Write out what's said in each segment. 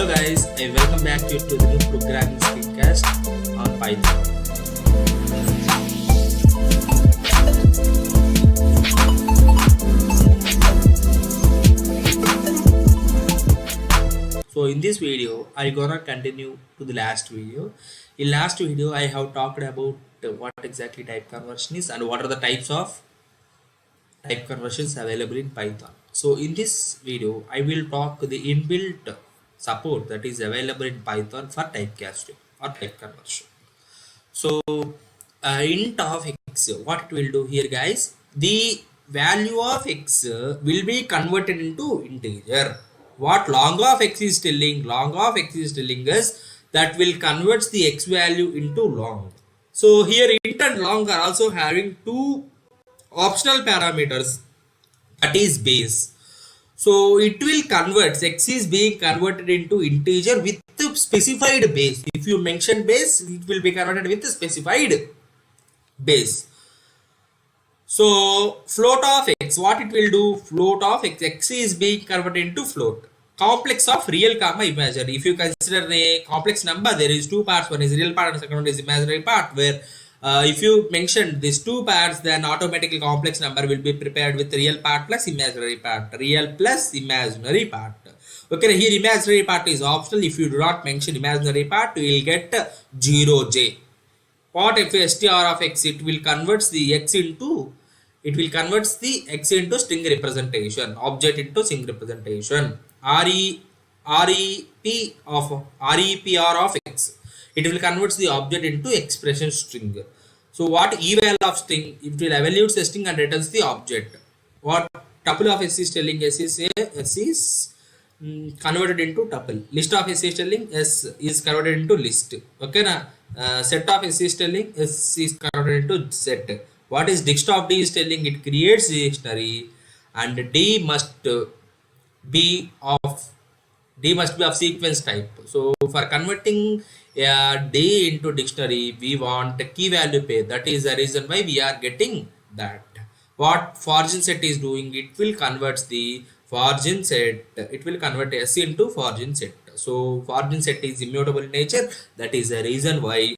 Hello guys, I welcome back you to the new programming screencast on Python. So in this video, I gonna continue to the last video. In last video, I have talked about what exactly type conversion is and what are the types of type conversions available in Python. So in this video, I will talk the inbuilt support that is available in Python for typecasting or type conversion. So int of x, what it will do here guys, the value of x will be converted into integer. What long of x is telling? Long of x is telling us that will converts the x value into long. So here int and long are also having two optional parameters, that is base. So it will convert, x is being converted into integer with the specified base. If you mention base, it will be converted with the specified base. So float of x, what it will do? Float of x, x is being converted into float. Complex of real comma imaginary. If you consider a complex number, there is two parts. One is real part and second one is imaginary part, where if you mention these two parts, then automatically complex number will be prepared with real part plus imaginary part. Real plus imaginary part. Okay, here imaginary part is optional. If you do not mention imaginary part, you will get 0j. What if str of x? It will converts the x into string representation, object into string representation. Repr of x, it will converts the object into expression string. So what eval of string? It will evaluates the string and returns the object. What tuple of s is telling? S is converted into tuple. List of s is telling s is converted into list. Okay na? Set of s is telling s is converted into set. What is dict of d is telling? It creates the dictionary, and d must be of sequence type. So for converting d into dictionary, we want key value pair. That is the reason why we are getting that. What forgin set is doing? It will convert the forgin set. It will convert s into forgin set. So forgin set is immutable in nature. That is the reason why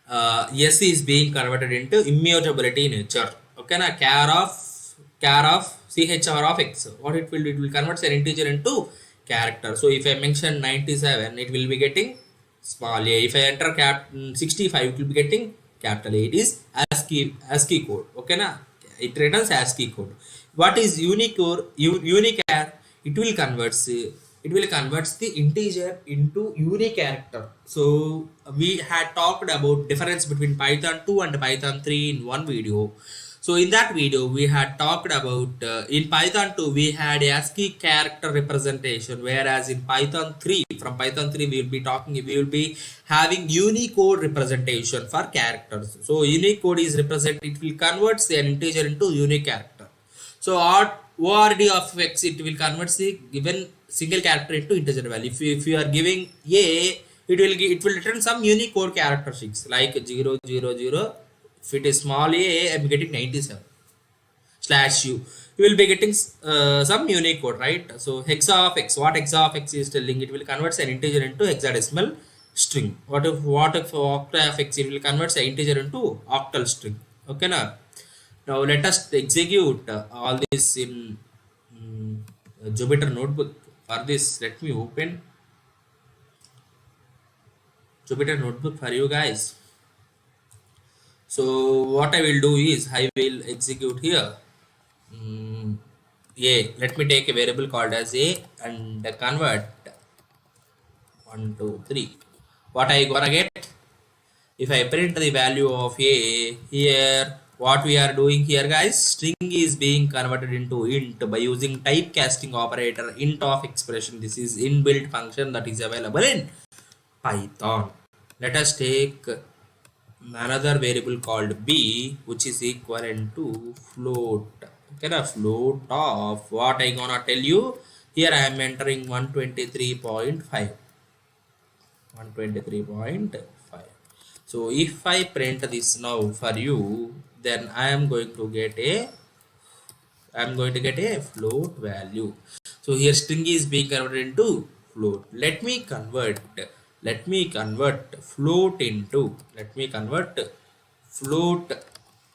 s is being converted into immutability nature. Okay na? Char of chr of x, what it will do? It will convert an integer into character. So if I mention 97, it will be getting small a. If I enter 65, it will be getting capital A. It is ASCII code. Okay na? It returns ASCII code. What is unichar? It will convert the integer into unique character. So we had talked about difference between Python 2 and Python 3 in one video. So in that video, we had talked about in Python 2 we had ASCII character representation, whereas in Python 3, from Python 3 we will be having Unicode representation for characters. So Unicode is it will convert an integer into unique character. So ORD of x, it will convert the given single character into integer value. If you are giving a, it will return some Unicode characteristics like 000. If it is small a, I am getting 97 /u. You will be getting some Unicode, right? So hexa of x, what hexa of x is telling? It will convert an integer into hexadecimal string. What if octa of x? It will convert an integer into octal string. Okay na? Now let us execute all this in Jupyter Notebook. For this, let me open Jupyter Notebook for you guys. So what I will do is I will execute here a. Let me take a variable called as a and convert 1 2 3. What I gonna get? If I print the value of a here, what we are doing here guys, string is being converted into int by using typecasting operator int of expression. This is inbuilt function that is available in Python. Let us take another variable called b, which is equivalent to float. Okay, the float of what I gonna tell you here. I am entering 123.5. So if I print this now for you, then I am going to get a float value. So here string is being converted into float. Let me convert float into float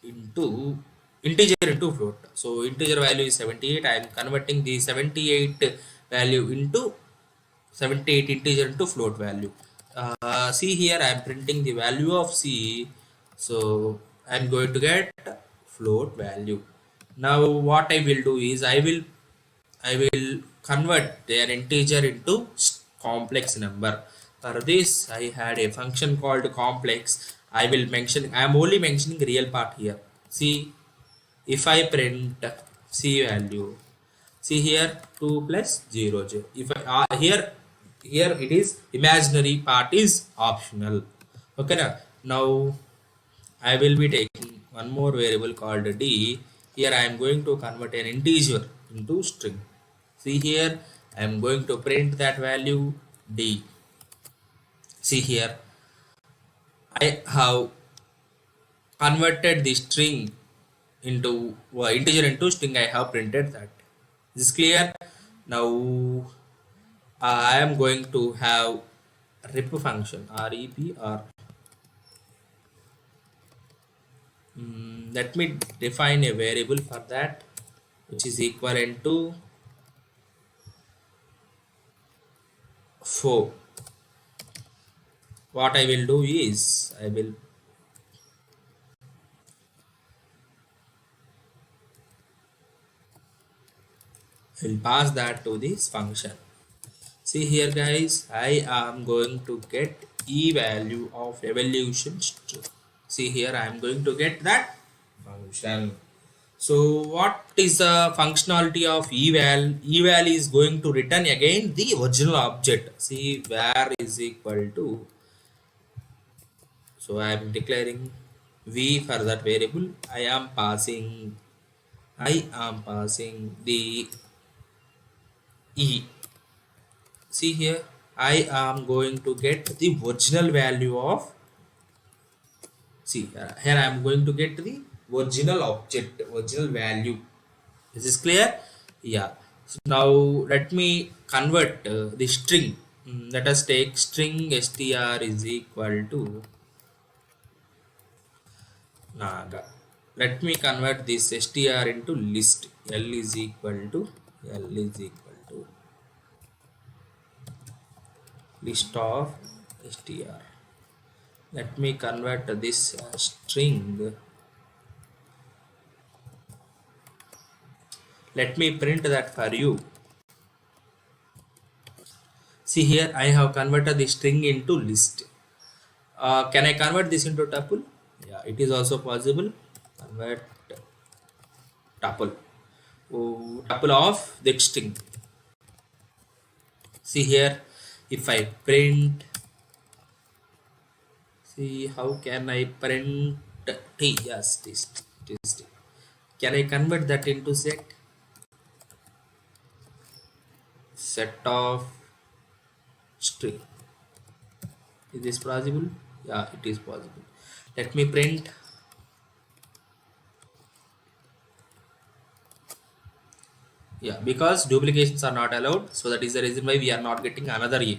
into integer into float. So integer value is 78. I am converting the 78 value into 78 integer into float value. See here, I am printing the value of C. So I am going to get float value. Now what I will do is I will convert an integer into complex number. For this, I had a function called complex. I am only mentioning real part here. See, if I print C value, see here 2 plus 0 0. If I here it is imaginary part is optional. Okay now I will be taking one more variable called d. Here I am going to convert an integer into string. See here, I am going to print that value d. See here, I have converted the string into integer into string. I have printed that. Is this clear? Now I am going to have rep function, rep, or let me define a variable for that, which is equivalent to 4. What I will do is I will pass that to this function. See here guys, I am going to get e value of evolution string. See here, I am going to get that function. So what is the functionality of eval? Eval is going to return again the original object. See, var is equal to, so I am declaring v for that variable. I am passing the e. See here, I am going to get the original value of, see here I am going to get the original object, original value. Is this clear? Yeah. So now let me convert the string. Let us take string str is equal to naga. Let me convert this str into list. L is equal to list of str. Let me convert this string. Let me print that for you. See here, I have converted the string into list. Can I convert this into tuple? Yeah, it is also possible. Convert tuple. Tuple of the string. See here, if I print, see how can I print t? Yes, this t. Can I convert that into set of string? Is this possible? Yeah, it is possible. Let me print. Yeah, because duplications are not allowed, so that is the reason why we are not getting another a.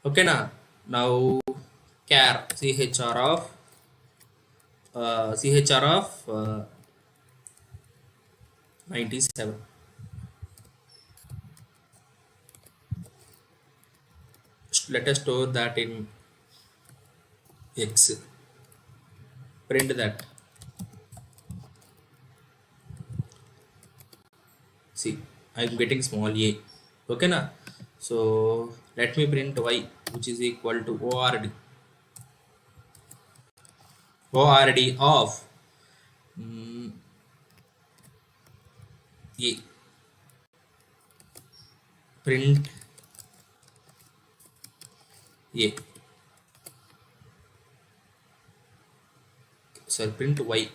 Okay now char chr of 97. Let us store that in x. Print that. See, I am getting small a. Okay na. So let me print y, which is equal to ord of a. Print a. So print y.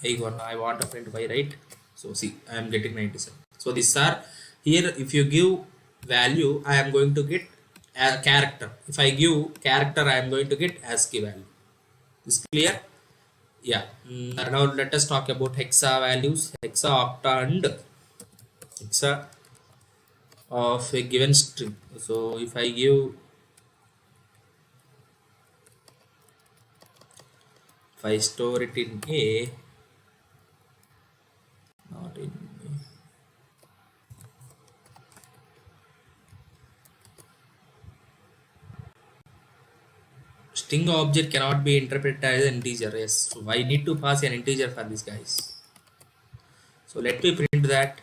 I want to print y, right? So see, I am getting 97. So these are here. If you give value, I am going to get a character. If I give character, I am going to get ASCII value. Is clear? Yeah. Now let us talk about hexa values, hexa, octa, and hexa. of a given string. So if I give, if I store it in A, not in A. String object cannot be interpreted as an integer. Yes, so I need to pass an integer for this, guys. So let me print that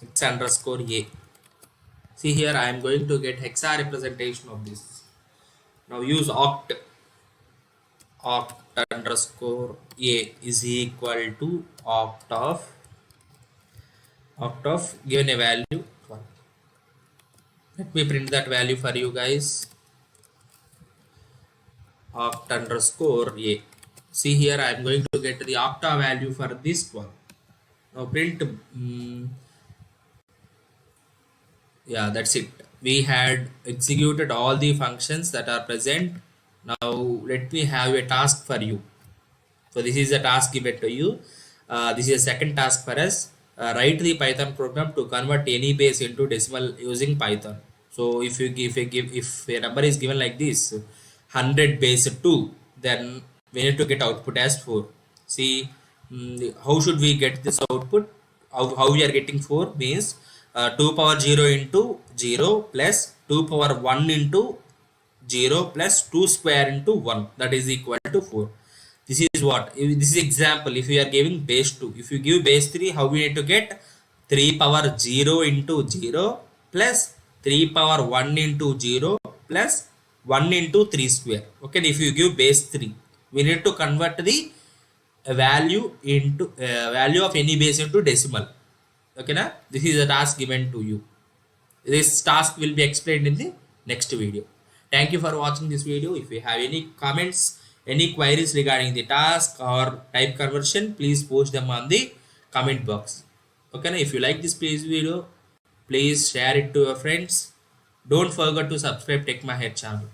x underscore A. See here, I am going to get hexa representation of this. Now use oct underscore A is equal to oct of given a value 1. Let me print that value for you guys. Oct underscore A. See here, I am going to get the octa value for this one. Now print. Yeah, that's it. We had executed all the functions that are present. Now let me have a task for you. So this is a task given to you. This is a second task for us. Write the Python program to convert any base into decimal using Python. So if a number is given like this, 100 base 2, then we need to get output as 4. See, how should we get this output? How we are getting 4 means 2 power 0 into 0 plus 2 power 1 into 0 plus 2 square into 1, that is equal to 4. This is what, this is example. If you are giving base 2, if you give base 3, how we need to get 3 power 0 into 0 plus 3 power 1 into 0 plus 1 into 3 square. Okay, if you give base 3, we need to convert the value of any base into decimal. Okay, now this is a task given to you. This task will be explained in the next video. Thank you for watching this video. If you have any comments, any queries regarding the task or type conversion, please post them on the comment box. Okay, now if you like this video, please share it to your friends. Don't forget to subscribe Tech Mahir channel.